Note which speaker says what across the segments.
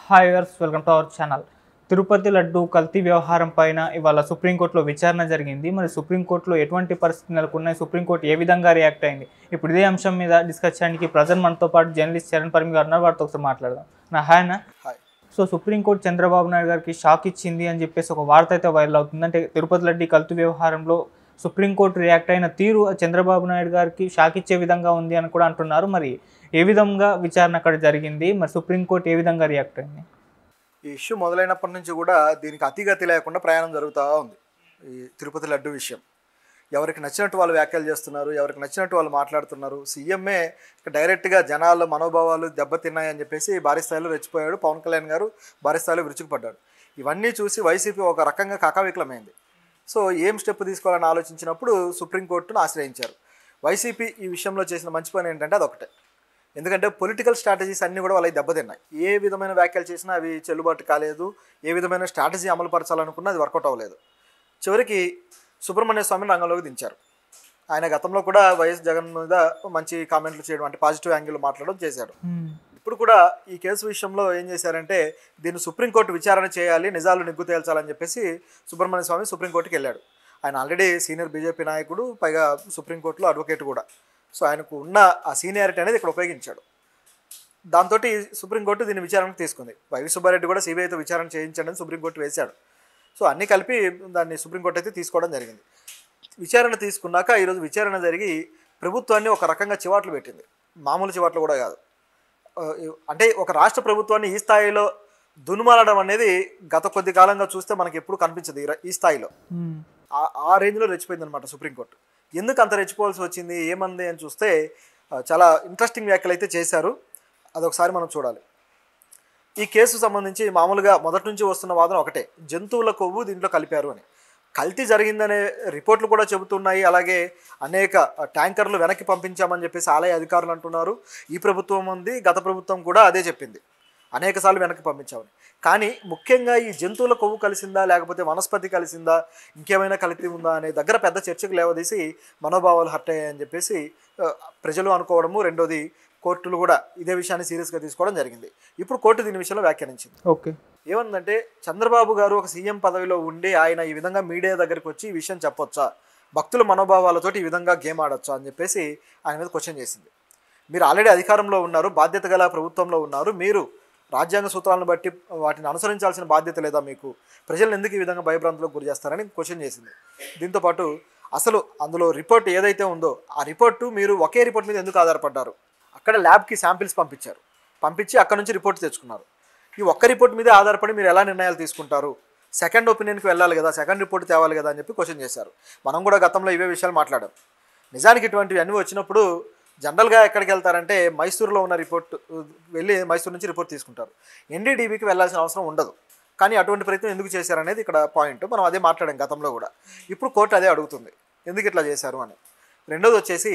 Speaker 1: Hi viewers, welcome to our channel. Tirupati laddu కల్తీ వ్యవహారం పైన ఇవాళ సుప్రీంకోర్టులో విచారణ జరిగింది. మరి సుప్రీంకోర్టులో ఎటువంటి పరిస్థితులు నెలకొన్నాయి, సుప్రీంకోర్టు ఏ విధంగా రియాక్ట్ అయింది, ఇప్పుడు ఇదే అంశం మీద డిస్కస్ చేయడానికి ప్రజెంట్ మనతో పాటు జర్నలిస్ట్ చరణ్ పరిమి గారు ఉన్నారు. వారితో ఒకసారి మాట్లాడదాం. హాయ్ అన్న. సో సుప్రీంకోర్టు చంద్రబాబు నాయుడు గారికి షాక్ ఇచ్చింది అని చెప్పేసి ఒక వార్త అయితే వైరల్ అవుతుంది. అంటే తిరుపతి లడ్డు కల్తీ వ్యవహారంలో సుప్రీంకోర్టు రియాక్ట్ అయిన తీరు చంద్రబాబు నాయుడు గారికి షాక్ ఇచ్చే విధంగా ఉంది అని కూడా అంటున్నారు. మరి ఏ విధంగా విచారణ అక్కడ జరిగింది, మరి సుప్రీంకోర్టు ఏ విధంగా రియాక్ట్ అయింది?
Speaker 2: ఈ ఇష్యూ మొదలైనప్పటి నుంచి కూడా దీనికి అతిగతి లేకుండా ప్రయాణం జరుగుతూ ఉంది. ఈ తిరుపతి లడ్డు విషయం ఎవరికి నచ్చినట్టు వాళ్ళు వ్యాఖ్యలు చేస్తున్నారు, ఎవరికి నచ్చినట్టు వాళ్ళు మాట్లాడుతున్నారు. సీఎంఏ డైరెక్ట్గా జనాల మనోభావాలు దెబ్బతిన్నాయని చెప్పేసి భారీ స్థాయిలో రెచ్చిపోయాడు. పవన్ కళ్యాణ్ గారు భారీ స్థాయిలో విరుచుకుపడ్డాడు. ఇవన్నీ చూసి వైసీపీ ఒక రకంగా కకావికలమైంది. సో ఏం స్టెప్ తీసుకోవాలని ఆలోచించినప్పుడు సుప్రీంకోర్టును ఆశ్రయించారు. వైసీపీ ఈ విషయంలో చేసిన మంచి పని ఏంటంటే అదొకటే. ఎందుకంటే పొలిటికల్ స్ట్రాటజీస్ అన్నీ కూడా వాళ్ళకి దెబ్బతిన్నాయి. ఏ విధమైన వ్యాఖ్యలు చేసినా అవి చెల్లుబాటు కాలేదు. ఏ విధమైన స్ట్రాటజీ అమలు పరచాలనుకున్నా అది వర్కౌట్ అవ్వలేదు. చివరికి సుబ్రహ్మణ్య స్వామిని రంగంలోకి దించారు. ఆయన గతంలో కూడా వైఎస్ జగన్ మీద మంచి కామెంట్లు చేయడం, అంటే పాజిటివ్ యాంగిల్ మాట్లాడడం చేశాడు. ఇప్పుడు కూడా ఈ కేసు విషయంలో ఏం చేశారంటే దీన్ని సుప్రీంకోర్టు విచారణ చేయాలి, నిజాలు నిగ్గు తేల్చాలని చెప్పేసి సుబ్రహ్మణ్య స్వామి సుప్రీంకోర్టుకి వెళ్ళాడు. ఆయన ఆల్రెడీ సీనియర్ బీజేపీ నాయకుడు, పైగా సుప్రీంకోర్టులో అడ్వకేట్ కూడా. సో ఆయనకు ఉన్న ఆ సీనియారిటీ అనేది ఇక్కడ ఉపయోగించాడు. దాంతో సుప్రీంకోర్టు దీన్ని విచారణకు తీసుకుంది. వైవి సుబ్బారెడ్డి కూడా సిబిఐతో విచారణ చేయించండి అని సుప్రీంకోర్టు వేశాడు. సో అన్నీ కలిపి దాన్ని సుప్రీంకోర్టు అయితే తీసుకోవడం జరిగింది. విచారణ తీసుకున్నాక ఈరోజు విచారణ జరిగి ప్రభుత్వాన్ని ఒక రకంగా చివాట్లు పెట్టింది. మామూలు చివాట్లు కూడా కాదు. అంటే ఒక రాష్ట్ర ప్రభుత్వాన్ని ఈ స్థాయిలో దునుమాలడం అనేది గత కొద్ది కాలంగా చూస్తే మనకి ఎప్పుడు కనిపించదు. ఈ స్థాయిలో ఆ రేంజ్లో రెచ్చిపోయింది అనమాట సుప్రీంకోర్టు. ఎందుకు అంత రెచ్చిపోవాల్సి వచ్చింది, ఏమంది అని చూస్తే చాలా ఇంట్రెస్టింగ్ వ్యాఖ్యలు అయితే చేశారు. అదొకసారి మనం చూడాలి. ఈ కేసు సంబంధించి మామూలుగా మొదటి నుంచి వస్తున్న వాదన ఒకటే, జంతువుల కొవ్వు దీంట్లో కలిపారు అని. కల్తీ జరిగిందనే రిపోర్ట్లు కూడా చెబుతున్నాయి. అలాగే అనేక ట్యాంకర్లు వెనక్కి పంపించామని చెప్పేసి ఆలయ అధికారులు అంటున్నారు. ఈ ప్రభుత్వం ఉంది, గత ప్రభుత్వం కూడా అదే చెప్పింది, అనేక సార్లు వెనక్కి పంపించామని. కానీ ముఖ్యంగా ఈ జంతువుల కొవ్వు కలిసిందా, లేకపోతే వనస్పతి కలిసిందా, ఇంకేమైనా కల్తీ ఉందా అనే దగ్గర పెద్ద చర్చకు లేవదీసి మనోభావాలు హర్ట్ అయ్యాయని చెప్పేసి ప్రజలు అనుకోవడము. రెండోది, కోర్టులు కూడా ఇదే విషయాన్ని సీరియస్గా తీసుకోవడం జరిగింది. ఇప్పుడు కోర్టు దీని విషయంలో వ్యాఖ్యానించింది.
Speaker 1: ఓకే,
Speaker 2: ఏమందంటే చంద్రబాబు గారు ఒక సీఎం పదవిలో ఉండి ఆయన ఈ విధంగా మీడియా దగ్గరికి వచ్చి ఈ విషయం చెప్పొచ్చా, భక్తుల మనోభావాలతోటి ఈ విధంగా గేమ్ ఆడొచ్చా అని చెప్పేసి ఆయన మీద క్వశ్చన్ చేసింది. మీరు ఆల్రెడీ అధికారంలో ఉన్నారు, బాధ్యత గల ప్రభుత్వంలో ఉన్నారు, మీరు రాజ్యాంగ సూత్రాలను బట్టి వాటిని అనుసరించాల్సిన బాధ్యత లేదా మీకు? ప్రజలను ఎందుకు ఈ విధంగా భయభ్రాంతులకు గురి చేస్తారని క్వశ్చన్ చేసింది. దీంతోపాటు అసలు అందులో రిపోర్ట్ ఏదైతే ఉందో ఆ రిపోర్టు మీరు ఒకే రిపోర్ట్ మీద ఎందుకు ఆధారపడ్డారు? అక్కడ ల్యాబ్కి శాంపిల్స్ పంపించి అక్కడ నుంచి రిపోర్ట్ తెచ్చుకున్నారు. ఈ ఒక్క రిపోర్ట్ మీదే ఆధారపడి మీరు ఎలా నిర్ణయాలు తీసుకుంటారు? సెకండ్ ఒపీనియన్కి వెళ్ళాలి కదా, సెకండ్ రిపోర్ట్ తేవాలి కదా అని చెప్పి క్వశ్చన్ చేశారు. మనం కూడా గతంలో ఇవే విషయాలు మాట్లాడాం. నిజానికి ఇటువంటివి అన్నీ వచ్చినప్పుడు జనరల్గా ఎక్కడికి వెళ్తారంటే మైసూరులో ఉన్న రిపోర్ట్ వెళ్ళి మైసూరు నుంచి రిపోర్ట్ తీసుకుంటారు. ఎన్డీడీబీకి వెళ్ళాల్సిన అవసరం ఉండదు. కానీ అటువంటి ప్రయత్నం ఎందుకు చేశారనేది ఇక్కడ పాయింట్. మనం అదే మాట్లాడాం గతంలో కూడా. ఇప్పుడు కోర్టు అదే అడుగుతుంది, ఎందుకు ఇట్లా చేశారు అని. రెండోది వచ్చేసి,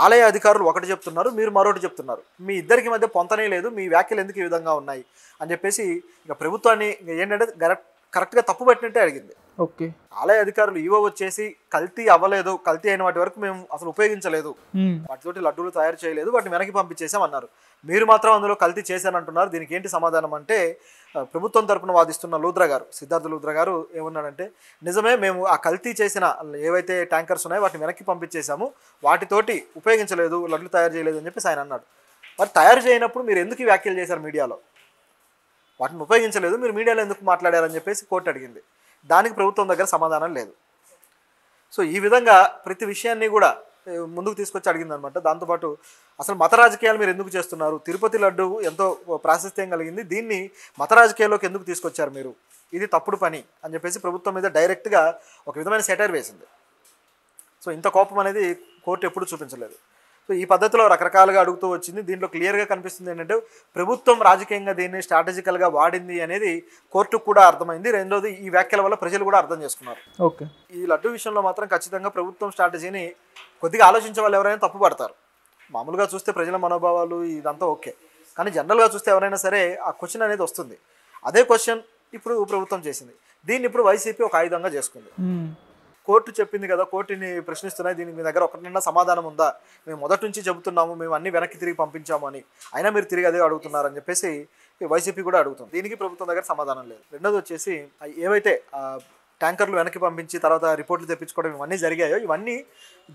Speaker 2: ఆలయ అధికారులు ఒకటి చెప్తున్నారు, మీరు మరొకటి చెప్తున్నారు. మీ ఇద్దరికి మధ్య పొంతనే లేదు, మీ వ్యాఖ్యలు ఎందుకు ఈ విధంగా ఉన్నాయి అని చెప్పేసి ఇక ప్రభుత్వాన్ని ఏంటంటే కరెక్ట్గా తప్పు పట్టినట్టే అడిగింది.
Speaker 1: ఓకే,
Speaker 2: ఆలయ అధికారులు ఈవో వచ్చేసి కల్తీ అవ్వలేదు, కల్తీ అయిన వాటి వరకు మేము అసలు ఉపయోగించలేదు, వాటితోటి లడ్డూలు తయారు చేయలేదు, వాటిని వెనక్కి పంపించేసామన్నారు. మీరు మాత్రం అందులో కల్తీ చేశానంటున్నారు. దీనికి ఏంటి సమాధానం అంటే, ప్రభుత్వం తరపున వాదిస్తున్న లూద్రా గారు, సిద్ధార్థ లూద్రా గారు ఏమన్నాడంటే, నిజమే, మేము ఆ కల్తీ చేసిన ఏవైతే ట్యాంకర్స్ ఉన్నాయో వాటిని వెనక్కి పంపించేసాము, వాటితోటి ఉపయోగించలేదు, లడ్లు తయారు చేయలేదు అని చెప్పేసి ఆయన అన్నాడు. మరి తయారు చేయనప్పుడు మీరు ఎందుకు వ్యాఖ్యలు చేశారు మీడియాలో? వాటిని ఉపయోగించలేదు, మీరు మీడియాలో ఎందుకు మాట్లాడారని చెప్పేసి కోర్టు అడిగింది. దానికి ప్రభుత్వం దగ్గర సమాధానం లేదు. సో ఈ విధంగా ప్రతి విషయాన్ని కూడా ముందుకు తీసుకొచ్చి అడిగిందనమాట. దాంతోపాటు అసలు మత రాజకీయాలు మీరు ఎందుకు చేస్తున్నారు? తిరుపతి లడ్డు ఎంతో ప్రాశస్త్యం కలిగింది, దీన్ని మత రాజకీయాల్లోకి ఎందుకు తీసుకొచ్చారు మీరు? ఇది తప్పుడు పని అని చెప్పేసి ప్రభుత్వం మీద డైరెక్ట్గా ఒక విధమైన సెటైర్ వేసింది. సో ఇంత కోపం అనేది కోర్టు ఎప్పుడు చూపించలేదు. సో ఈ పద్ధతిలో రకరకాలుగా అడుగుతూ వచ్చింది. దీంట్లో క్లియర్గా కనిపిస్తుంది ఏంటంటే ప్రభుత్వం రాజకీయంగా దీన్ని స్ట్రాటజికల్గా వాడింది అనేది కోర్టుకు కూడా అర్థమైంది. రెండోది, ఈ వ్యాఖ్యల వల్ల ప్రజలు కూడా అర్థం చేసుకున్నారు.
Speaker 1: ఓకే,
Speaker 2: ఈ లడ్డు విషయంలో మాత్రం ఖచ్చితంగా ప్రభుత్వం స్ట్రాటజీని కొద్దిగా ఆలోచించే వాళ్ళు ఎవరైనా తప్పు పడతారు. మామూలుగా చూస్తే ప్రజల మనోభావాలు ఇదంతా ఓకే, కానీ జనరల్గా చూస్తే ఎవరైనా సరే ఆ క్వశ్చన్ అనేది వస్తుంది. అదే క్వశ్చన్ ఇప్పుడు ప్రభుత్వం చేసింది. దీన్ని ఇప్పుడు వైసీపీ ఒక ఆయుధంగా చేసుకుంది. కోర్టు చెప్పింది కదా, కోర్టుని ప్రశ్నిస్తున్నాయి, దీనికి మీ దగ్గర ఒకటిన్నా సమాధానం ఉందా, మేము మొదటి నుంచి చెబుతున్నాము, మేము అన్ని వెనక్కి తిరిగి పంపించాము అని, అయినా మీరు తిరిగి అదే అడుగుతున్నారని చెప్పేసి వైసీపీ కూడా అడుగుతుంది. దీనికి ప్రభుత్వం దగ్గర సమాధానం లేదు. రెండోది వచ్చేసి ఏవైతే ట్యాంకర్లు వెనక్కి పంపించి తర్వాత రిపోర్ట్లు తెప్పించుకోవడం ఇవన్నీ జరిగాయో ఇవన్నీ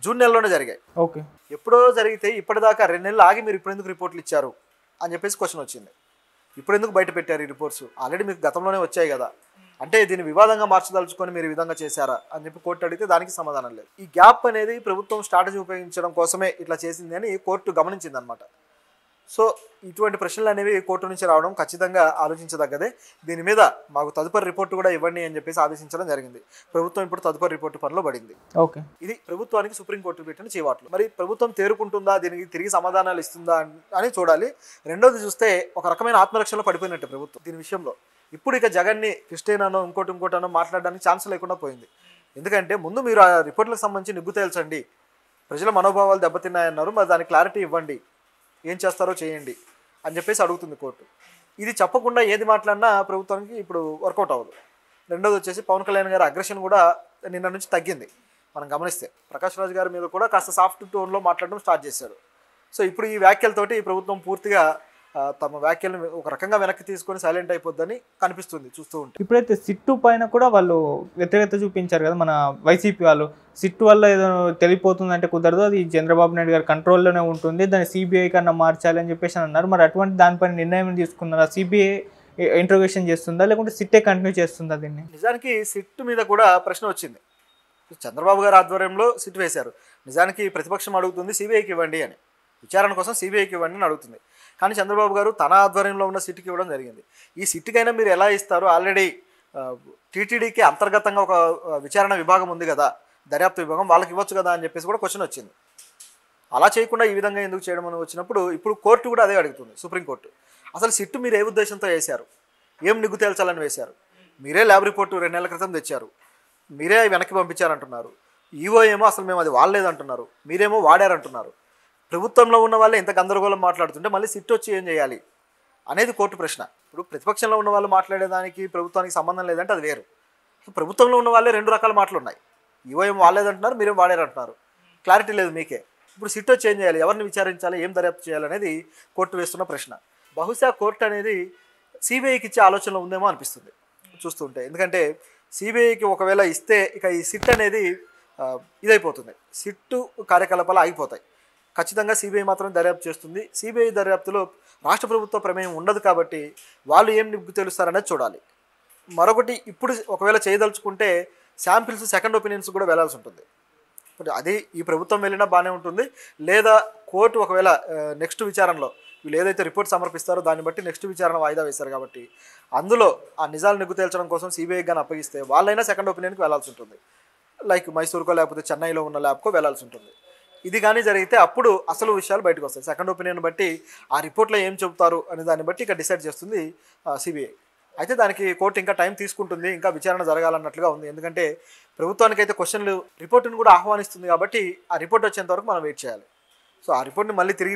Speaker 2: జూన్ నెలలోనే జరిగాయి.
Speaker 1: ఓకే,
Speaker 2: ఎప్పుడో జరిగితే ఇప్పటిదాకా 2 నెలలు ఆగి మీరు ఇప్పుడు ఎందుకు రిపోర్ట్లు ఇచ్చారు అని చెప్పేసి క్వశ్చన్ వచ్చింది. ఇప్పుడు ఎందుకు బయట పెట్టారు ఈ రిపోర్ట్స్, ఆల్రెడీ మీకు గతంలోనే వచ్చాయి కదా, అంటే దీన్ని వివాదంగా మార్చదలుచుకొని మీరు ఈ విధంగా చేశారా అని చెప్పి కోర్టు అడిగితే దానికి సమాధానం లేదు. ఈ గ్యాప్ అనేది ప్రభుత్వం స్ట్రాటజీ ఉపయోగించడం కోసమే ఇట్లా చేసింది అని కోర్టు గమనించింది అనమాట. సో ఇటువంటి ప్రశ్నలు అనేవి కోర్టు నుంచి రావడం ఖచ్చితంగా ఆలోచించదగ్గదే. దీని మీద మాకు తదుపరి రిపోర్టు కూడా ఇవ్వండి అని చెప్పేసి ఆదేశించడం జరిగింది. ప్రభుత్వం ఇప్పుడు తదుపరి రిపోర్టు పనిలో పడింది.
Speaker 1: ఓకే,
Speaker 2: ఇది ప్రభుత్వానికి సుప్రీంకోర్టు పెట్టిన చీవాట్లు. మరి ప్రభుత్వం తేరుకుంటుందా, దీనికి తిరిగి సమాధానాలు ఇస్తుందా అని చూడాలి. రెండోది చూస్తే ఒక రకమైన ఆత్మరక్షణలో పడిపోయినట్టు ప్రభుత్వం దీని విషయంలో. ఇప్పుడు ఇక జగన్ని క్రిస్టియన్ ఇంకోటనో మాట్లాడడానికి ఛాన్స్ లేకుండా పోయింది. ఎందుకంటే ముందు మీరు ఆ రిపోర్ట్లకు సంబంధించి నిగ్గు తేల్చండి, ప్రజల మనోభావాలు దెబ్బతిన్నాయన్నారు, మరి దానికి క్లారిటీ ఇవ్వండి, ఏం చేస్తారో చేయండి అని చెప్పేసి అడుగుతుంది కోర్టు. ఇది చెప్పకుండా ఏది మాట్లాడినా ప్రభుత్వానికి ఇప్పుడు వర్కౌట్ అవ్వదు. రెండోది వచ్చేసి పవన్ కళ్యాణ్ గారి అగ్రెషన్ కూడా నిన్న నుంచి తగ్గింది. మనం గమనిస్తే ప్రకాష్ రాజ్ గారి మీద కూడా కాస్త సాఫ్ట్ టోన్లో మాట్లాడడం స్టార్ట్ చేశాడు. సో ఇప్పుడు ఈ వ్యాఖ్యలతోటి ప్రభుత్వం పూర్తిగా తమ వ్యాఖ్యలను ఒక రకంగా వెనక్కి తీసుకొని సైలెంట్ అయిపోద్దని కనిపిస్తుంది చూస్తూ ఉంటే.
Speaker 1: ఇప్పుడైతే సిట్టు పైన కూడా వాళ్ళు వ్యతిరేకత చూపించారు కదా మన వైసీపీ వాళ్ళు. సిట్టు వల్ల ఏదో తెలిపోతుందంటే కుదరదు, అది చంద్రబాబు నాయుడు గారి కంట్రోల్లోనే ఉంటుంది, దాన్ని సిబిఐ కన్నా మార్చాలి అని చెప్పేసి అన్నారు. మరి అటువంటి దానిపైన నిర్ణయం తీసుకున్నారా? సిబిఐ ఇంట్రోగేషన్ చేస్తుందా లేకుంటే సిట్టే కంటిన్యూ చేస్తుందా దీన్ని?
Speaker 2: నిజానికి సిట్టు మీద కూడా ప్రశ్న వచ్చింది. చంద్రబాబు గారి ఆధ్వర్యంలో సిట్ వేశారు. నిజానికి ప్రతిపక్షం అడుగుతుంది సిబిఐకి ఇవ్వండి అని, విచారణ కోసం సిబిఐకి ఇవ్వండి అని అడుగుతుంది. కానీ చంద్రబాబు గారు తన ఆధ్వర్యంలో ఉన్న సిట్కి ఇవ్వడం జరిగింది. ఈ సిట్కైనా మీరు ఎలా ఇస్తారు, ఆల్రెడీ టీటీడీకి అంతర్గతంగా ఒక విచారణ విభాగం ఉంది కదా, దర్యాప్తు విభాగం, వాళ్ళకి ఇవ్వచ్చు కదా అని చెప్పేసి కూడా క్వశ్చన్ వచ్చింది. అలా చేయకుండా ఈ విధంగా ఎందుకు చేయడం అని వచ్చినప్పుడు ఇప్పుడు కోర్టు కూడా అదే అడుగుతుంది, సుప్రీంకోర్టు. అసలు సిట్టు మీరు ఏ ఉద్దేశంతో వేశారు, ఏం నిగ్గు తేల్చాలని వేశారు? మీరే ల్యాబ్ రిపోర్టు 2 నెలల క్రితం తెచ్చారు, మీరే వెనక్కి పంపించారంటున్నారు. ఈవో ఏమో అసలు మేము అది వాడలేదంటున్నారు, మీరేమో వాడారంటున్నారు. ప్రభుత్వంలో ఉన్న వాళ్ళే ఇంత గందరగోళం మాట్లాడుతుంటే మళ్ళీ సిట్ వచ్చి ఏం చేయాలి అనేది కోర్టు ప్రశ్న. ఇప్పుడు ప్రతిపక్షంలో ఉన్న వాళ్ళు మాట్లాడేదానికి ప్రభుత్వానికి సంబంధం లేదంటే అది వేరు. ప్రభుత్వంలో ఉన్న వాళ్ళే 2 రకాల మాటలు ఉన్నాయి. ఈవో ఏం వాడలేదంటున్నారు, మీరేం వాడారంటున్నారు, క్లారిటీ లేదు మీకే. ఇప్పుడు సిట్ వచ్చి ఏం చేయాలి, ఎవరిని విచారించాలి, ఏం దర్యాప్తు చేయాలనేది కోర్టు వేస్తున్న ప్రశ్న. బహుశా కోర్టు అనేది సిబిఐకి ఇచ్చే ఆలోచనలో ఉందేమో అనిపిస్తుంది చూస్తుంటే. ఎందుకంటే సిబిఐకి ఒకవేళ ఇస్తే ఇక ఈ సిట్ అనేది ఇదైపోతుంది, సిట్టు కార్యకలాపాలు ఆగిపోతాయి. ఖచ్చితంగా సిబిఐ మాత్రం దర్యాప్తు చేస్తుంది. సిబిఐ దర్యాప్తులో రాష్ట్ర ప్రభుత్వ ప్రమేయం ఉండదు కాబట్టి వాళ్ళు ఏం నిగ్గు తెలుస్తారనేది చూడాలి. మరొకటి, ఇప్పుడు ఒకవేళ చేయదలుచుకుంటే శాంపిల్స్ సెకండ్ ఒపీనియన్స్ కూడా వెళ్ళాల్సి ఉంటుంది. అది ఈ ప్రభుత్వం వెళ్ళినా బాగానే ఉంటుంది, లేదా కోర్టు ఒకవేళ నెక్స్ట్ విచారణలో వీళ్ళు ఏదైతే రిపోర్ట్ సమర్పిస్తారో దాన్ని బట్టి నెక్స్ట్ విచారణ వాయిదా వేశారు కాబట్టి అందులో ఆ నిజాలు నిగ్గు తేల్చడం కోసం సిబిఐకి కానీ అప్పగిస్తే వాళ్ళైనా సెకండ్ ఒపీనియన్కి వెళ్ళాల్సి ఉంటుంది. లైక్ మైసూర్కో లేకపోతే చెన్నైలో ఉన్న ల్యాబ్కో వెళ్ళాల్సి ఉంటుంది. ఇది కానీ జరిగితే అప్పుడు అసలు విషయాలు బయటకు వస్తాయి. సెకండ్ ఒపీనియన్ బట్టి ఆ రిపోర్ట్లో ఏం చెబుతారు అనే దాన్ని బట్టి ఇక డిసైడ్ చేస్తుంది సిబిఐ. అయితే దానికి కోర్టు ఇంకా టైం తీసుకుంటుంది, ఇంకా విచారణ జరగాలన్నట్లుగా ఉంది. ఎందుకంటే ప్రభుత్వానికి అయితే క్వశ్చన్లు రిపోర్టును కూడా ఆహ్వానిస్తుంది కాబట్టి ఆ రిపోర్ట్ వచ్చేంత వరకు మనం వెయిట్ చేయాలి. సో ఆ రిపోర్ట్ని మళ్ళీ తిరిగి